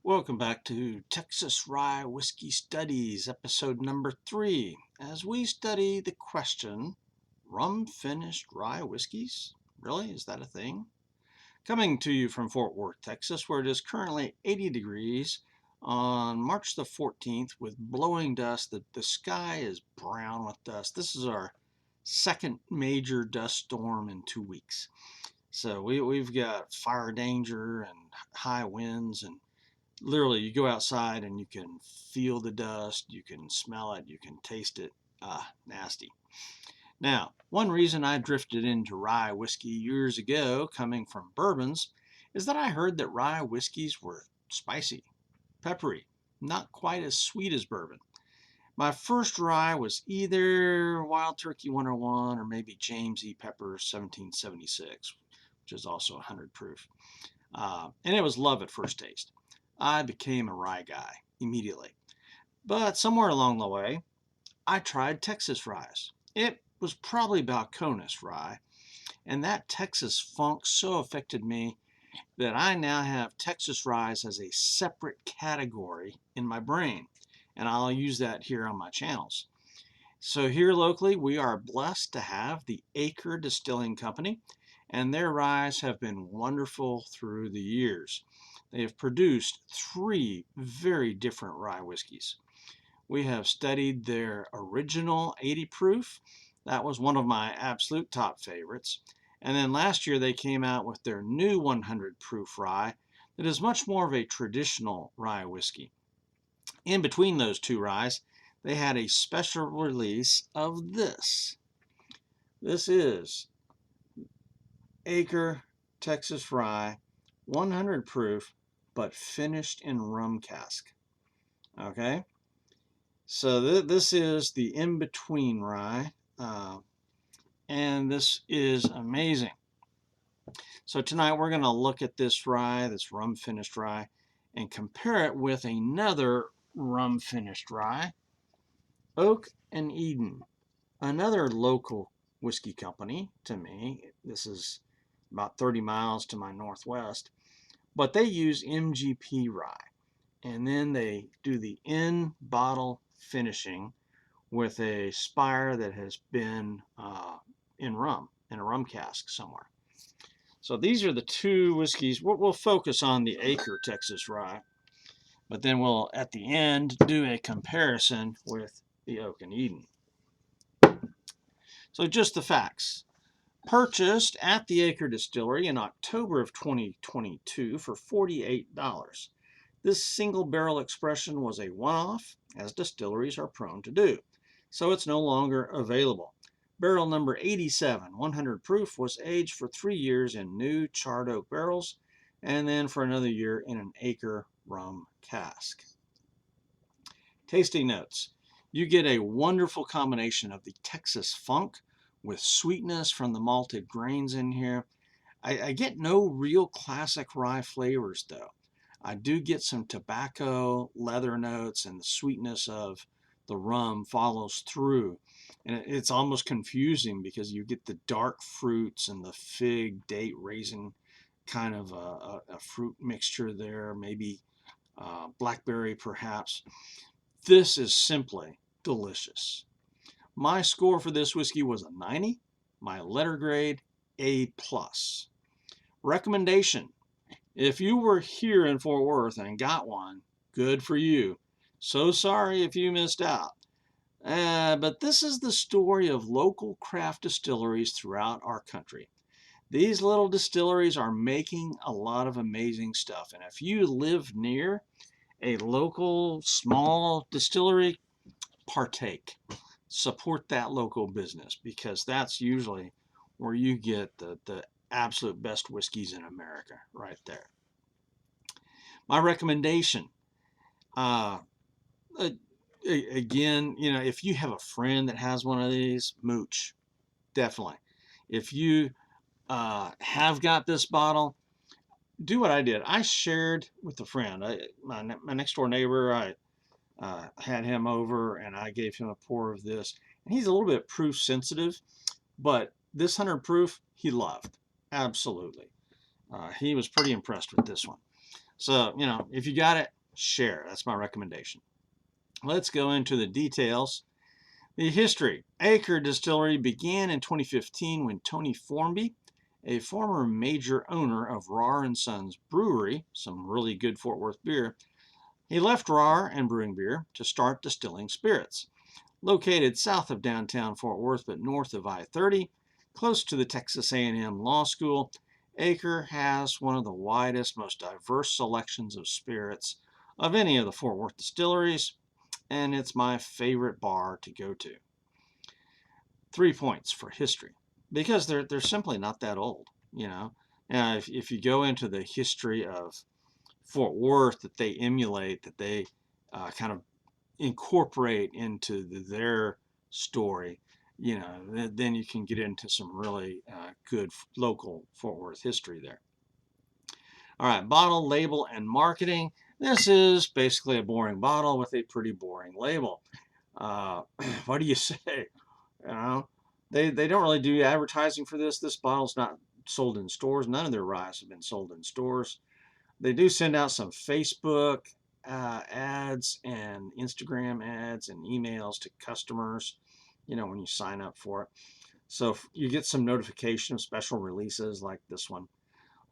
Welcome back to Texas Rye Whiskey Studies, episode number 3, as we study the question, rum-finished rye whiskeys? Really? Is that a thing? Coming to you from Fort Worth, Texas, where it is currently 80 degrees on March the 14th with blowing dust. The sky is brown with dust. This is our second major dust storm in 2 weeks. So we've got fire danger and high winds, and literally you go outside and you can feel the dust, you can smell it, you can taste it. Nasty. Now, one reason I drifted into rye whiskey years ago, coming from bourbons, is that I heard that rye whiskeys were spicy, peppery, not quite as sweet as bourbon. My first rye was either Wild Turkey 101 or maybe James E. Pepper's 1776, which is also 100 proof. And it was love at first taste. I became a rye guy immediately. But somewhere along the way, I tried Texas ryes. It was probably Balcones rye, and that Texas funk so affected me that I now have Texas ryes as a separate category in my brain, and I'll use that here on my channels. So here locally, we are blessed to have the Acre Distilling Company, and their ryes have been wonderful through the years. They have produced 3 very different rye whiskeys. We have studied their original 80 proof. That was one of my absolute top favorites. And then last year they came out with their new 100 proof rye that is much more of a traditional rye whiskey. In between those 2 ryes, they had a special release of this. This is Acre Texas Rye 100 proof, but finished in rum cask. Okay, so this is the in-between rye, and this is amazing. So tonight we're going to look at this rye, this rum-finished rye, and compare it with another rum-finished rye, Oak and Eden, another local whiskey company to me. This is about 30 miles to my northwest. But they use MGP rye, and then they do the in-bottle finishing with a spire that has been in a rum cask somewhere. So these are the 2 whiskeys. We'll focus on the Acre Texas Rye, but then we'll, at the end, do a comparison with the Oak and Eden. So just the facts. Purchased at the Acre Distillery in October of 2022 for $48. This single barrel expression was a one-off, as distilleries are prone to do, so it's no longer available. Barrel number 87, 100 proof, was aged for 3 years in new charred oak barrels, and then for another year in an Acre rum cask. Tasting notes. You get a wonderful combination of the Texas funk with sweetness from the malted grains in here. I get no real classic rye flavors though. I do get some tobacco, leather notes, and the sweetness of the rum follows through. And it's almost confusing because you get the dark fruits and the fig, date, raisin kind of a fruit mixture there, maybe blackberry perhaps. This is simply delicious. My score for this whiskey was a 90. My letter grade, A+. Recommendation. If you were here in Fort Worth and got one, good for you. So sorry if you missed out. But this is the story of local craft distilleries throughout our country. These little distilleries are making a lot of amazing stuff. And if you live near a local small distillery, partake. Support that local business, because that's usually where you get the absolute best whiskeys in America right there. My recommendation, again, if you have a friend that has one of these, mooch, definitely. If you have got this bottle, do what I did. I shared with a friend, my next door neighbor. I had him over and I gave him a pour of this, and he's a little bit proof sensitive, but this 100 proof he loved. Absolutely. He was pretty impressed with this one. So, if you got it, share. That's my recommendation. Let's go into the details. The history. Acre Distillery began in 2015 when Tony Formby, a former major owner of Rye & Sons Brewery, some really good Fort Worth beer, he left Rye and Brewing Beer to start distilling spirits. Located south of downtown Fort Worth but north of I-30, close to the Texas A&M Law School, Acre has one of the widest, most diverse selections of spirits of any of the Fort Worth distilleries, and it's my favorite bar to go to. 3 points for history, because they're simply not that old. If you go into the history of Fort Worth that they emulate, that they kind of incorporate into their story, then you can get into some really good local Fort Worth history there. All right, bottle, label, and marketing. This is basically a boring bottle with a pretty boring label. What do you say? They don't really do advertising for this. This bottle's not sold in stores. None of their ryes have been sold in stores. They do send out some Facebook ads and Instagram ads and emails to customers, when you sign up for it. So you get some notification of special releases like this one.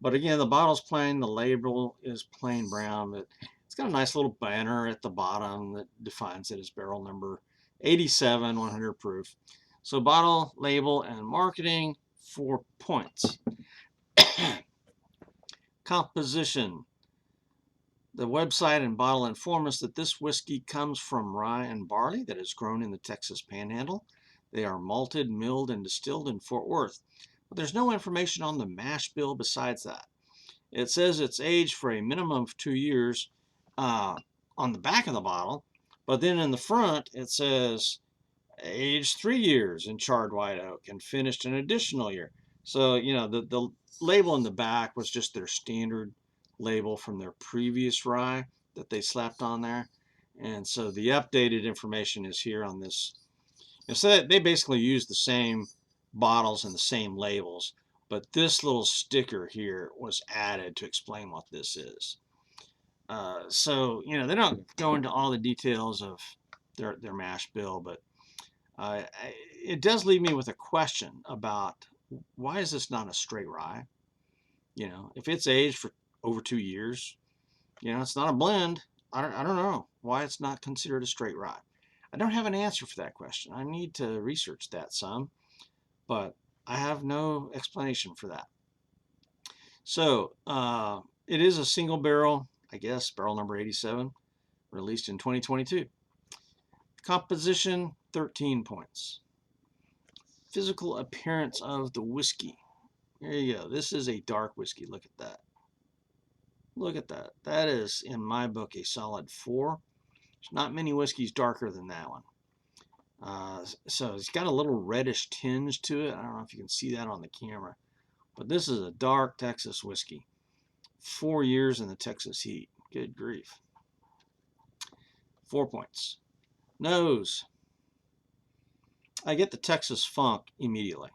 But again, the bottle's plain, the label is plain brown, but it's got a nice little banner at the bottom that defines it as barrel number 87, 100 proof. So bottle, label, and marketing, 4 points. Composition. The website and bottle inform us that this whiskey comes from rye and barley that is grown in the Texas Panhandle. They are malted, milled, and distilled in Fort Worth. But there's no information on the mash bill besides that. It says it's aged for a minimum of 2 years on the back of the bottle, but then in the front it says aged 3 years in charred white oak and finished an additional year. So, the label in the back was just their standard label from their previous rye that they slapped on there. And so the updated information is here on this. And so they basically use the same bottles and the same labels, but this little sticker here was added to explain what this is. So, they don't go into all the details of their mash bill, but it does leave me with a question about why is this not a straight rye? If it's aged for over 2 years, it's not a blend. I don't know why it's not considered a straight rye. I don't have an answer for that question. I need to research that some, but I have no explanation for that. So it is a single barrel, I guess, barrel number 87, released in 2022. Composition, 13 points. Physical appearance of the whiskey. There you go. This is a dark whiskey. Look at that. Look at that. That is, in my book, a solid 4. There's not many whiskeys darker than that one. So it's got a little reddish tinge to it. I don't know if you can see that on the camera. But this is a dark Texas whiskey. 4 years in the Texas heat. Good grief. 4 points. Nose. I get the Texas funk immediately.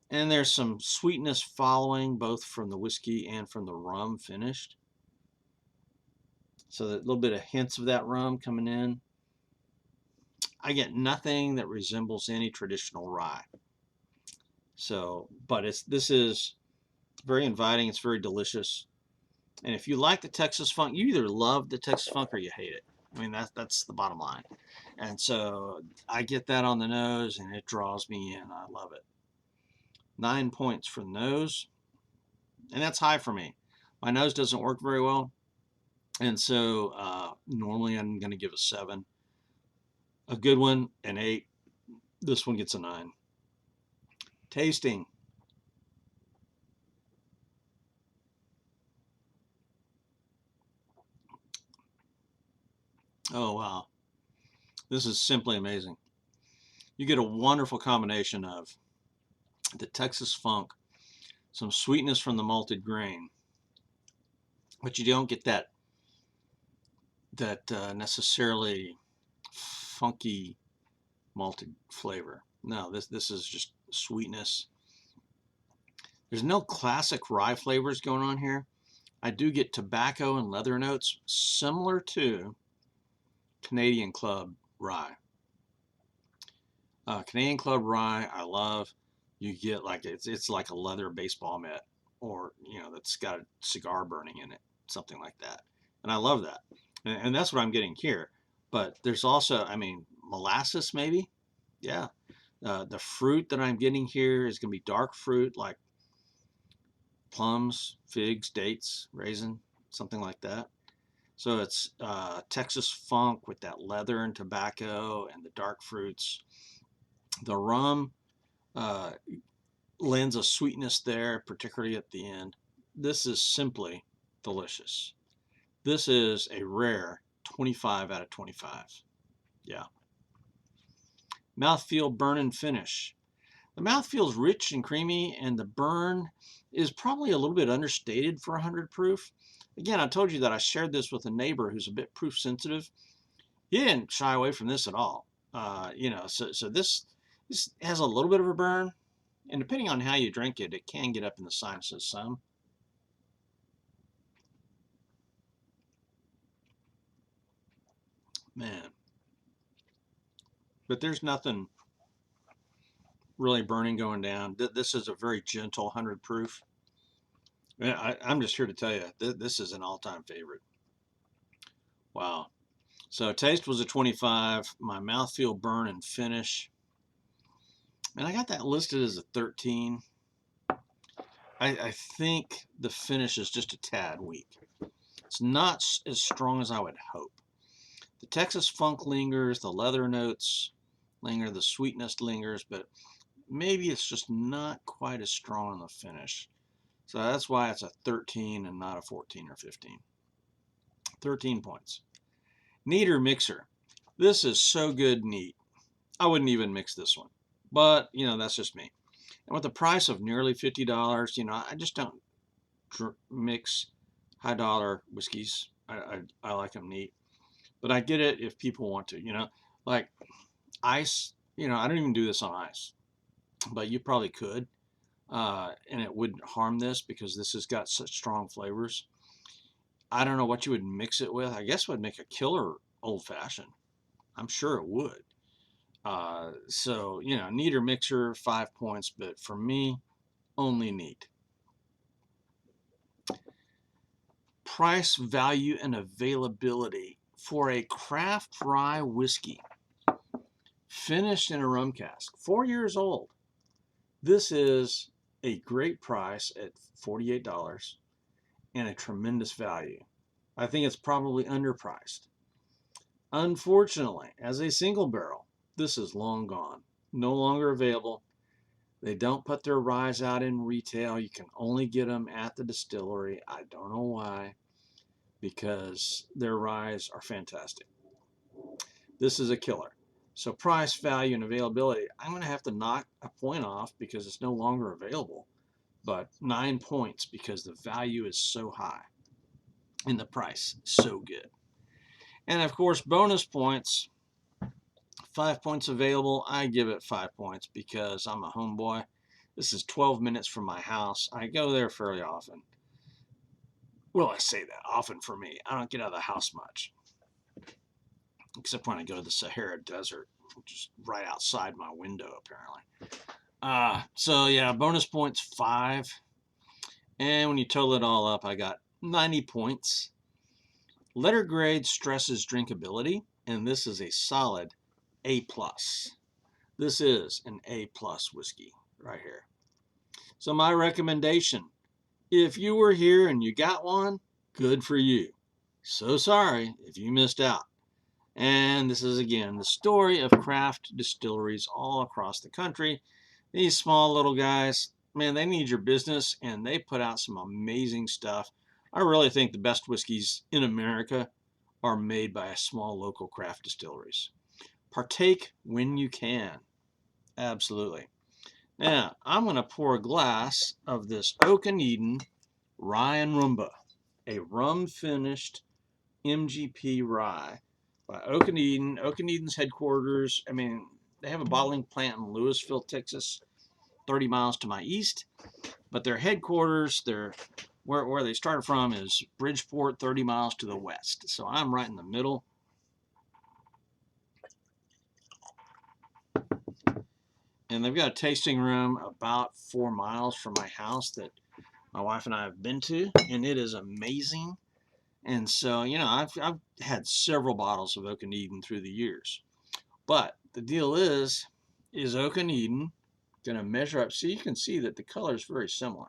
And there's some sweetness following, both from the whiskey and from the rum finished. So a little bit of hints of that rum coming in. I get nothing that resembles any traditional rye. So, but this is very inviting. It's very delicious. And if you like the Texas funk, you either love the Texas funk or you hate it. I mean, that's the bottom line. And so I get that on the nose and it draws me in. I love it. 9 points for the nose. And that's high for me. My nose doesn't work very well. And so normally I'm going to give a 7. A good one, an 8. This one gets a 9. Tasting. Oh, wow. This is simply amazing. You get a wonderful combination of the Texas funk, some sweetness from the malted grain, but you don't get that necessarily funky malted flavor. No, this is just sweetness. There's no classic rye flavors going on here. I do get tobacco and leather notes similar to Canadian Club Rye. Canadian Club Rye, I love. You get like it's like a leather baseball mitt, or that's got a cigar burning in it, something like that, and I love that, and that's what I'm getting here. But there's also, I mean, molasses maybe, yeah. The fruit that I'm getting here is going to be dark fruit like plums, figs, dates, raisin, something like that. So it's Texas funk with that leather and tobacco and the dark fruits. The rum uh, lends a sweetness there, particularly at the end. This is simply delicious. This is a rare 25 out of 25. Yeah. Mouthfeel, burn, and finish. The mouth feels rich and creamy, and the burn is probably a little bit understated for 100 proof. Again, I told you that I shared this with a neighbor who's a bit proof sensitive. He didn't shy away from this at all. So this has a little bit of a burn, and depending on how you drink it, it can get up in the sinuses some. Man, but there's nothing really burning going down. This is a very gentle 100 proof. I'm just here to tell you, this is an all-time favorite. Wow. So taste was a 25. My mouthfeel, burn, and finish. And I got that listed as a 13. I think the finish is just a tad weak. It's not as strong as I would hope. The Texas funk lingers, the leather notes linger, the sweetness lingers, but maybe it's just not quite as strong on the finish. So that's why it's a 13 and not a 14 or 15. 13 points. Neat or mixer. This is so good neat. I wouldn't even mix this one. But, that's just me. And with the price of nearly $50, I just don't mix high dollar whiskeys. I like them neat. But I get it if people want to, like ice, I don't even do this on ice, but you probably could. And it wouldn't harm this because this has got such strong flavors. I don't know what you would mix it with. I guess it would make a killer old fashioned. I'm sure it would. So, neat or mixer, 5 points, but for me, only neat. Price, value, and availability for a craft rye whiskey finished in a rum cask, 4 years old. This is a great price at $48 and a tremendous value. I think it's probably underpriced. Unfortunately, as a single barrel, this is long gone, no longer available. They don't put their ryes out in retail. You can only get them at the distillery. I don't know why, because their ryes are fantastic. This is a killer. So price, value, and availability, I'm going to have to knock a point off because it's no longer available. But 9 points because the value is so high and the price so good. And of course, bonus points, 5 points available. I give it 5 points because I'm a homeboy. This is 12 minutes from my house. I go there fairly often. Well, I say that often for me. I don't get out of the house much, except when I go to the Sahara Desert, which is right outside my window, apparently. So yeah, bonus points 5. And when you total it all up, I got 90 points. Letter grade stresses drinkability, and this is a solid A+. This is an A+ whiskey right here. So my recommendation, if you were here and you got one, good for you. So sorry if you missed out. And this is, again, the story of craft distilleries all across the country. These small little guys, man, they need your business, and they put out some amazing stuff. I really think the best whiskeys in America are made by small local craft distilleries. Partake when you can. Absolutely. Now, I'm going to pour a glass of this Oak&Eden Rye100, a rum-finished MGP rye by Oak&Eden. Oak&Eden's headquarters, they have a bottling plant in Louisville, Texas, 30 miles to my east. But their headquarters, their where they started from is Bridgeport, 30 miles to the west. So I'm right in the middle. And they've got a tasting room about 4 miles from my house that my wife and I have been to, and it is amazing. And so, you know, I've had several bottles of Oak&Eden through the years. But the deal is Oak&Eden going to measure up? See, you can see that the color is very similar.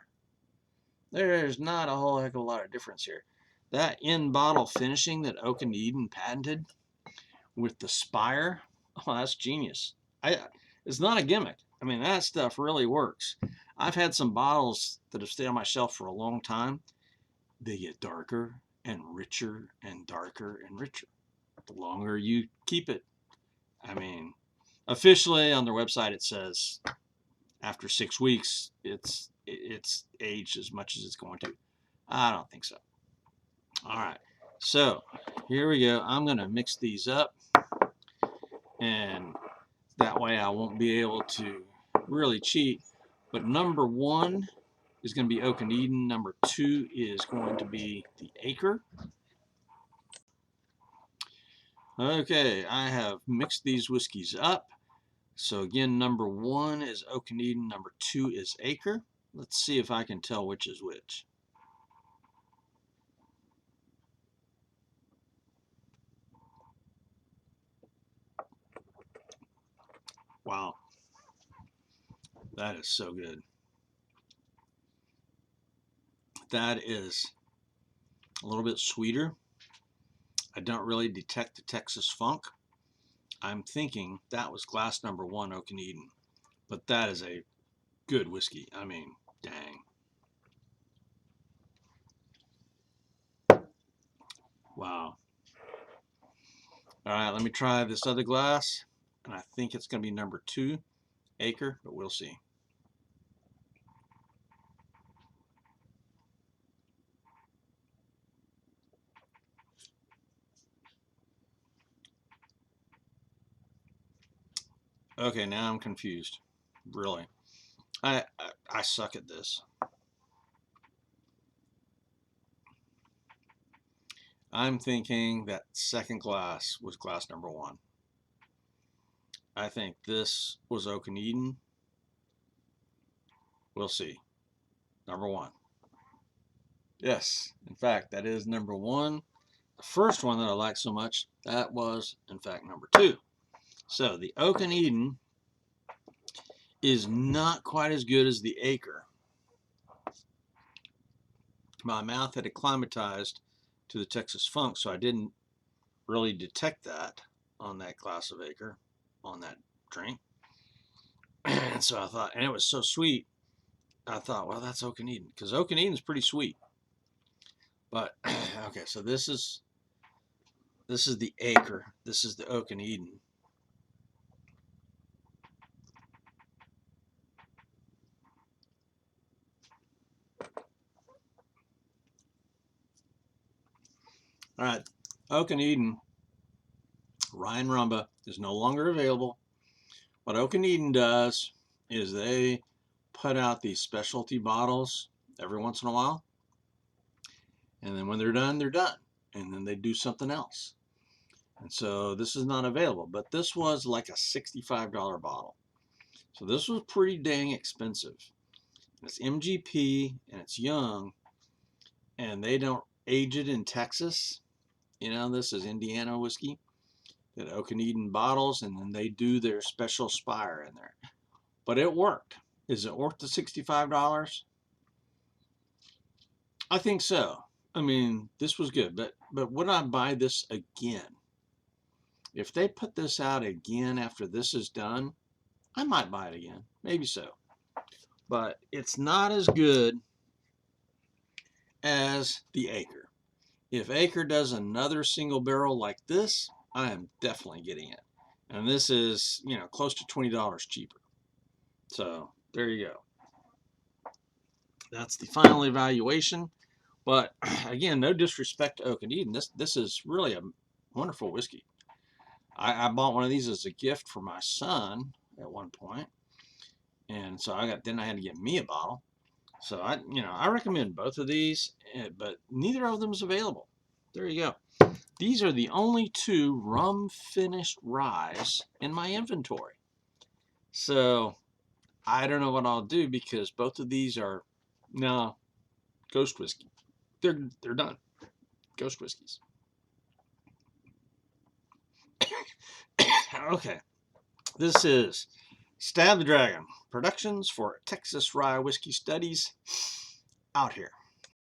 There's not a whole heck of a lot of difference here. That in-bottle finishing that Oak&Eden patented with the spire, oh, that's genius. It's not a gimmick. I mean, that stuff really works. I've had some bottles that have stayed on my shelf for a long time. They get darker and richer and darker and richer the longer you keep it. I mean, officially on their website it says after 6 weeks it's aged as much as it's going to. I don't think so. All right, so here we go. I'm going to mix these up, and that way I won't be able to really cheat. But number 1 is going to be Oak&Eden. Number 2 is going to be the Acre. Okay, I have mixed these whiskeys up. So again, number 1 is Oak&Eden, number 2 is Acre. Let's see if I can tell which is which. Wow, that is so good. That is a little bit sweeter. I don't really detect the Texas funk. I'm thinking that was glass number 1 Oak&Eden, but that is a good whiskey. I mean, dang. Wow. All right, let me try this other glass, and I think it's going to be number 2 Acre, but we'll see. Okay, now I'm confused. Really. I suck at this. I'm thinking that second glass was glass number 1. I think this was Oak&Eden. We'll see. Number 1. Yes, in fact, that is number 1. The first one that I liked so much, that was, in fact, number 2. So the Oak&Eden is not quite as good as the Acre. My mouth had acclimatized to the Texas funk, so I didn't really detect that on that glass of Acre, on that drink. And so I thought, and it was so sweet, I thought, well, that's Oak&Eden, because Oak&Eden is pretty sweet. But okay, so this is the Acre. This is the Oak&Eden. All right, Oak&Eden Rye100 is no longer available. What Oak&Eden does is they put out these specialty bottles every once in a while, and then when they're done, and then they do something else. And so this is not available, but this was like a $65 bottle. So this was pretty dang expensive. It's MGP and it's young, and they don't age it in Texas. You know, this is Indiana whiskey that Oak&Eden bottles, and then they do their special spire in there. But it worked. Is it worth the $65? I think so. I mean, this was good, but would I buy this again? If they put this out again after this is done, I might buy it again. Maybe so. But it's not as good as the Acre. If Acre does another single barrel like this, I am definitely getting it. And this is, you know, close to $20 cheaper. So there you go. That's the final evaluation. But again, no disrespect to Oak&Eden. This is really a wonderful whiskey. I bought one of these as a gift for my son at one point, and so then I had to get me a bottle. So I recommend both of these, but neither of them is available. There you go. These are the only two rum finished ryes in my inventory. So I don't know what I'll do because both of these are no ghost whiskey. They're done. Ghost whiskeys. Okay. This is Stab the Dragon Productions for Texas Rye Whiskey Studies out here.